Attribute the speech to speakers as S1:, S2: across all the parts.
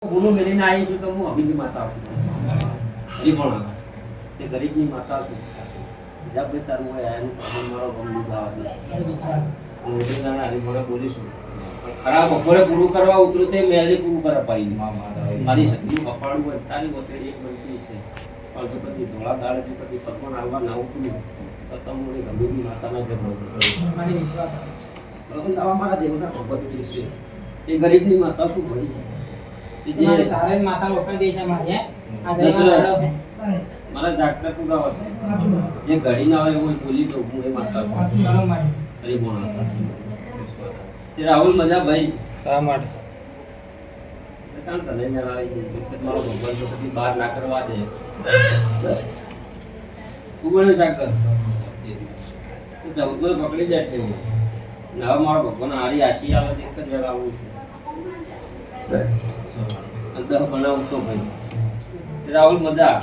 S1: ગુરુ મેળીને આવી છું તો હું અભિની માતા છું એ પણ તે ગરીબની માતા છું જબ ભાઈ તારું હોય એનું પ્રમાણ મારો ગમનું જવા દે હું એટલે જાણે હરિભોળે બોલીશું ખરા બપોરે પૂરું કરવા ઉતરું તે મેળની પૂરું કરવા પાઈ મારી શક્તિનું કપાળું હોય તારી વતેડી એક બનતી છે પણ જો કદી ધોળા દાડે જો કદી સપન આવવા ના ઉતરું તો તમને ગરીબની માતાના જબરો મારા દેવના ભગવતી છે એ ગરીબની માતા શું ભરી છે જે તારે માતા લોકો દે છે મારે મારા ડાક્ટર પુરાવા જે ઘડી ના હોય એવું બોલી દઉં હું એ માતા અરે બોણા તે રાહુલ મજા ભાઈ શા માટે કામ તને ને આવી મારો ભગવાન તો કદી બહાર ના કરવા દે તું બોલ્યો સાકર તો 14 પકડી જાય છે હવે મારો ભગવાન હારી આશી આવે એક જ વાર આવું છું 10 બનાવું તો ભાઈ રાહુલ મજા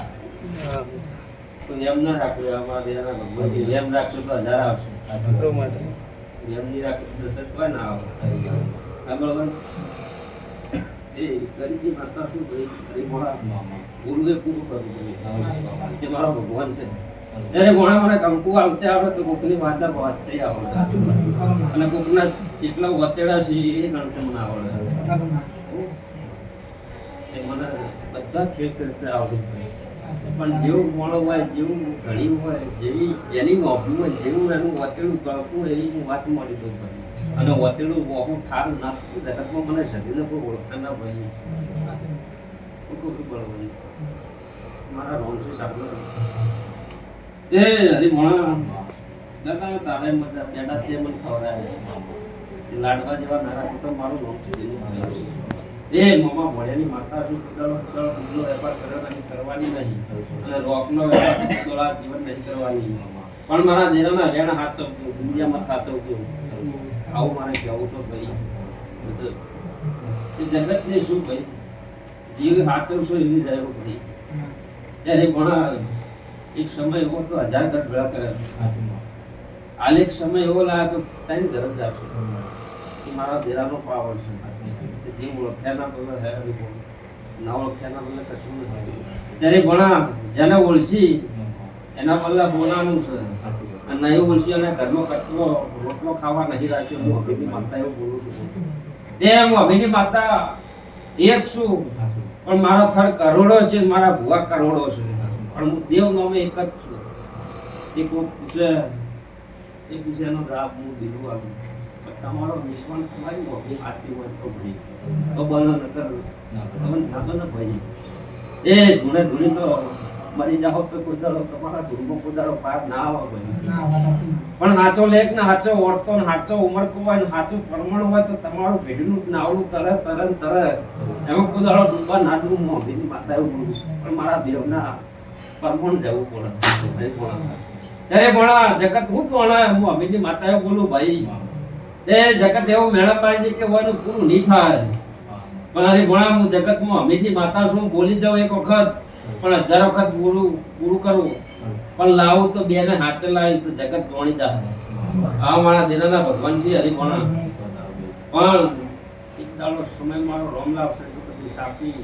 S1: તો એમ ના રાખો અમારા દેવાના ભગવાન એમ રાખશો તો 1000 આવશે તો માટે એમ નહીં રાખશો તો 10 કોઈ ના આવે આ બરાબર એ ગરીબી માતા શું ભાઈ ગરીબ મોડા ગુરુએ પૂરું કરવું જોઈએ તે મારો ભગવાન છે જ્યારે ઘણા મને કંકુ આવતે આવે તો કોકની વાચા વાંચતે આવડે અને કોકના જેટલા વતેડા છે એ ગણતે મને આવડે એ મને બધા ખેલ કરતા આવડે પણ જેવું મોણો હોય જેવું ઘણી હોય જેવી એની નોકરી હોય જેવું એનું વતેડું કરતું હોય એવી હું વાત મળી દઉં અને વતેડું બહુ ઠાર નાખતું જગતમાં મને શરીરને કોઈ ઓળખાણ ના ભાઈ બળવાની મારા રોનસી સાંભળો એ હરી ભણા દાદા તારે મજા પેડા તે મને ખવડાવે લાડવા જેવા નારા તો મારું રોમ છે એ મમ્મા ભણેની માતા શું કદાળો ઉજલો વેપાર કર્યો નથી કરવાની નહીં અને રોકનો વેપાર જીવન નહીં કરવાની પણ મારા દેરાના વેણ હાથ ચવજો દુનિયામાં સાચવજો આવું મારે કહેવું છો ભાઈ એ જગતને શું ભાઈ જીવ સાચવશો એવી રહ્યો ભાઈ ત્યારે ભણા એક સમય એવો તો 1000 ઘર ભેળા કરે હાલ એક સમય એવો લાગે તો તારી ગરજ આપશે કે મારા દેરાનો પાવર છે જે ઓળખ્યા ના બોલે હે ના ઓળખ્યા ના બોલે કશું નહીં ત્યારે ભણા જેને ઓળખી એના બદલા બોલાનું છે અને નહીં ઓળખી અને ઘરનો કટલો રોટલો ખાવા નહીં રાખ્યો હું અભિની માતા એવું બોલું છું તે હું અભિની માતા એક છું પણ મારો થર કરોડો છે મારા ભુવા કરોડો છે પણ હું દેવ નામે એક જ છું એ કોઈ પૂછે એનો રાબ હું દીધું આવું તમારો વિશ્વાસ તમારી મોટી સાચી હોય તો ભાઈ તો બનો નકર ના બને ભાઈ એ ધૂણે ધૂણી તો મરી જાઓ તો કુદાડો તમારા ધૂળમાં કુદાડો પાર ના આવે ભાઈ પણ સાચો લેખ ને સાચો ઓળતો ને સાચો ઉમરકો હોય ને સાચું પ્રમાણ હોય તો તમારું ભેડનું નાવડું તરત એમાં કુદાડો ડૂબવા ના ડૂબ મોભીની માતા એવું બોલું છું પણ મારા દેવના પરમણ જવું પડે ત્યારે ભણા જગત હું ભણા હું અમીની માતા એવું બોલું ભાઈ એ જગત એવું મેળા પાડે છે કે ઓનું પૂરું નહીં થાય પણ હરી ભણા હું જગતમાં અમીની માતા છું બોલી જાઉં એક વખત પણ 1000 વખત પૂરું કરું પણ લાવું તો બે ને હાથે લાવી તો જગત જોણી જાય આ મારા દિનાના ભગવાન છે હરી ભણા પણ એક દાડો સમય મારો રોમ લાવશે તો કદી સાપી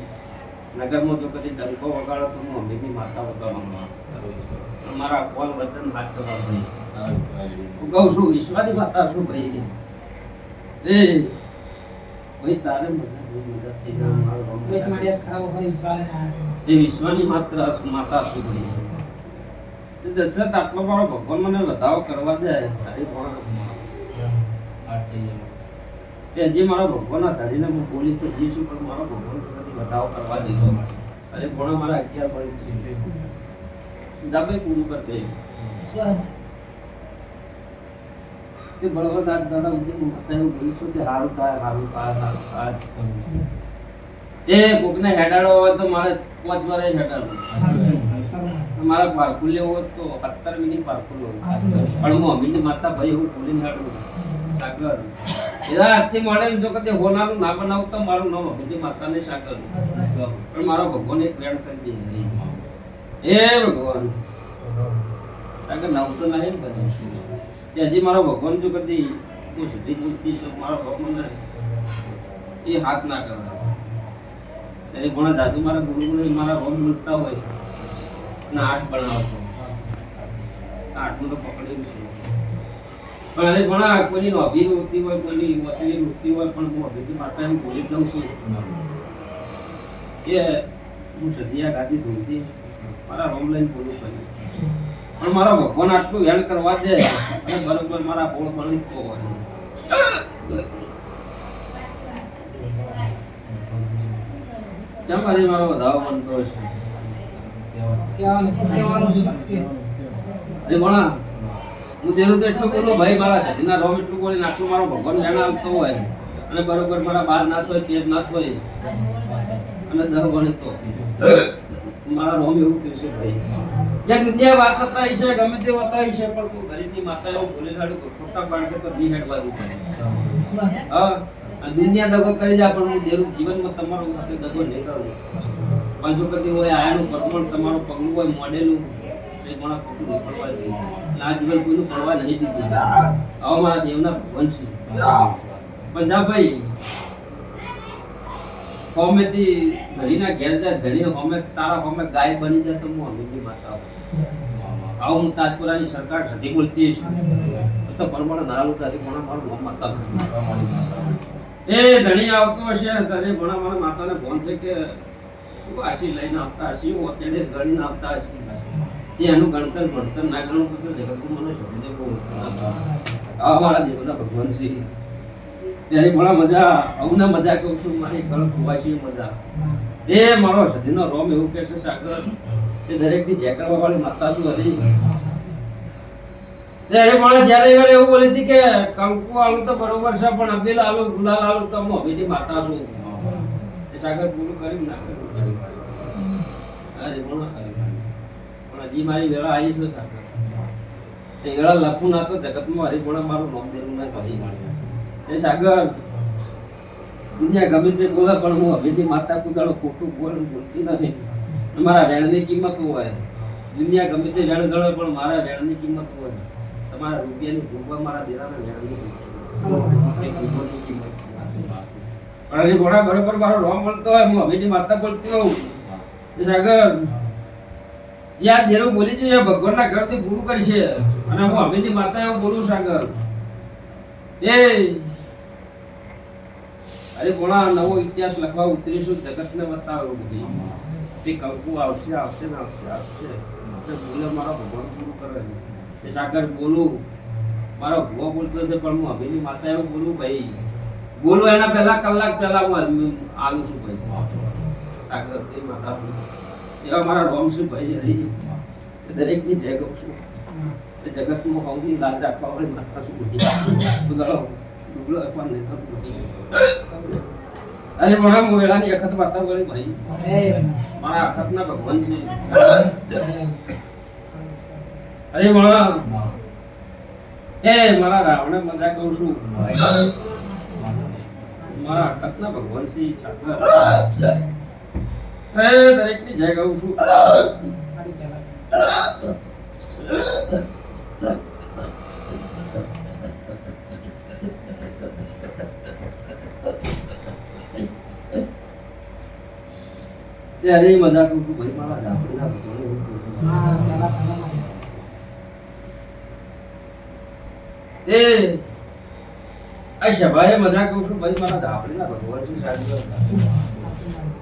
S1: નગરમાં જો કદી ડંકો વગાડો તો હું અમીની માતા વગાડવા મારા કોલ વચન હાથ જવાબ ભાઈ હું કહું છું ઈશ્વરી માતા શું ભાઈ એ ભાઈ તારે મજા થઈ જાય મારો બસ મારી ખાવ હોય ઈશ્વરી એ ઈશ્વરી માતા શું ભાઈ તે દશરથ આટલો મારો ભગવાન મને વધાવો કરવા દે તારી પણ આ થઈ જાય તે હજી મારો ભગવાન ધરીને હું બોલી તો જીશું પણ મારો ભગવાન કદી વધાવો કરવા દીધો અરે પણ મારા 11 પડી છે દાબે પૂરું કરતે તે બળવંત આજ દાડા ઉધી માતા એવું બોલીશું કે હારું થાય એ કોકને હેડાડો હોય તો મારે 5 વાર હેડાડો મારા પારકુલ લેવો હોય તો 17 મિનિટ પારકુલ પણ હું અમીની માતા ભાઈ હું બોલીને હેડું સાગર એના હાથથી મળે જો કદી હોનાનું ના બનાવું તો મારું નામ અમીની માતાને સાગર પણ મારો ભગવાન એક વેણ કરી દે એ ભગવાન સાગર નાવ તો નહીં બને કે હજી મારો ભગવાન જો કદી હું સીધી બોલતી છું મારો ભગવાન એ હાથ ના કરે ત્યારે ઘણા જાદુ મારા ગુરુને મારા રોમ બોલતા હોય અને 8 બનાવતો 8 તો પકડેલું છે પણ અરે ઘણા કોઈની નોભી હોતી હોય કોઈની વતની હોતી હોય પણ હું અભિથી માતા એમ બોલી દઉં છું કે હું સદિયા ગાદી ધોતી મારા રોમ લઈને બોલું કર્યું પણ મારા ભગવાન આટલું હેણ કરવા દે અને બરોબર મારા બોળ બની તો હોય ચમારી મારો વધાવો બનતો છે અરે ભણા હું તેનું તો એટલું બોલું ભાઈ મારા સદીના રોમ એટલું બોલી આટલું મારો ભગવાન હેણ આવતો હોય અને બરોબર મારા બાર નાથ હોય તેજ નાથ હોય અને દહ ગણિત મારા રોમ એવું કહેશે ભાઈ જ્યાં દુનિયા વાત કરતા હશે ગમે તે બતાવી છે પણ તું ગરીબની માતા એવું ભૂલે સાડું ખોટા બાળકે તો બી હેડવા દઉં હા દુનિયા દગો કરી જાય પણ હું દેરું જીવનમાં તમારું સાથે દગો નહીં કરું પણ જો કદી હોય આયાનું પરમણ તમારું પગલું હોય મોડેલું એ ઘણા ખોટું નહીં પડવા દે આ જીવન કોઈનું પડવા નહીં દીધું આવા મારા દેવના ભગવાન છે પણ જા ભાઈ હોમેથી ધણીના ઘેર જાય ધણી હોમે તારા હોમે ગાય બની જાય તો હું હમીની માતા આવું હું તાજપુરાની સરકાર સધી બોલતી છું તો પરમાણે નાળું તારી ઘણા મારું નામ માતા એ ધણી આવતો હશે તારે ઘણા મારા માતાને ફોન છે કે શું આશી લઈને આવતા હશે હું અત્યારે ગણીને આવતા હશે એ એનું ગણતર ભણતર ના ગણું તો જગતનું મને શોધીને બહુ આવા મારા દેવના ભગવાન છે ત્યારે ઘણા મજા આવું ના મજા કહું છું મારી ઘર ખુવાશી મજા એ મારો સદીનો રોમ એવું કહે છે સાગર એ દરેકની જેકરવા વાળી માતા શું હતી ત્યારે મને જ્યારે એવું બોલી હતી કે કંકુ આલું તો બરોબર છે પણ અબીલ આલું ગુલાલ આલું તો હું અભીની માતા છું એ સાગર પૂરું કર્યું ના કર્યું અરે પણ હજી મારી વેળા આવી છે સાગર એ વેળા લખું ના તો જગતમાં હરિપણા મારું નામ દેવું ના કરી એ સાગર દુનિયા ગમે તે બોલે પણ હું અભિથી માતા કુદાડો ખોટું બોલતી નથી મારા વેણની કિંમત હોય દુનિયા ગમે તે વેણ ગણે પણ મારા વેણની કિંમત હોય તમારા રૂપિયાની ભૂખવા મારા દેરાના વેણની કિંમત પણ એ ઘોડા બરોબર મારો રોમ મળતો હોય હું અભિથી માતા બોલતી હોઉં એ સાગર યાદ દેરું બોલી જોઈએ ભગવાનના ઘરથી પૂરું કરશે અને હું અભિથી માતા એવું બોલું સાગર એ અરે કોણા નવો ઇતિહાસ લખવા ઉતરીશું જગતને બતાવ્યો તે કંકુ આવશે આવશે ને આવશે આવશે બોલે મારો ભગવાન પૂરું કરે એ સાગર બોલું મારો ભૂવો બોલતો છે પણ હું અભિની માતા એવું બોલું ભાઈ બોલું એના પહેલા કલાક પહેલા હું આવું છું ભાઈ સાગર એ માતા એવા મારા રોમસિંહ ભાઈ રહી દરેકની જય ગઉં છું જગતમાં સૌથી લાજ રાખવા વાળી માતા શું બોલી અરે મને મોયલાની અખત માતા બોલી ભાઈ મારા અખતના ભગવાન છે અરે મારા મારા રાવણે મજા કહું છું મારા અખતના ભગવાન છે દરેકની જય કહું છું ત્યારે મજા કરું છું ભાઈ મારા ઝાપડીના એ આ સભાએ મજા કરું છું ભાઈ મારા ઝાપડીના ભગવાન છે સાહેબ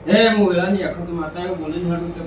S1: એ હું વેળાની અખત માતા એવું બોલીને હાડું કે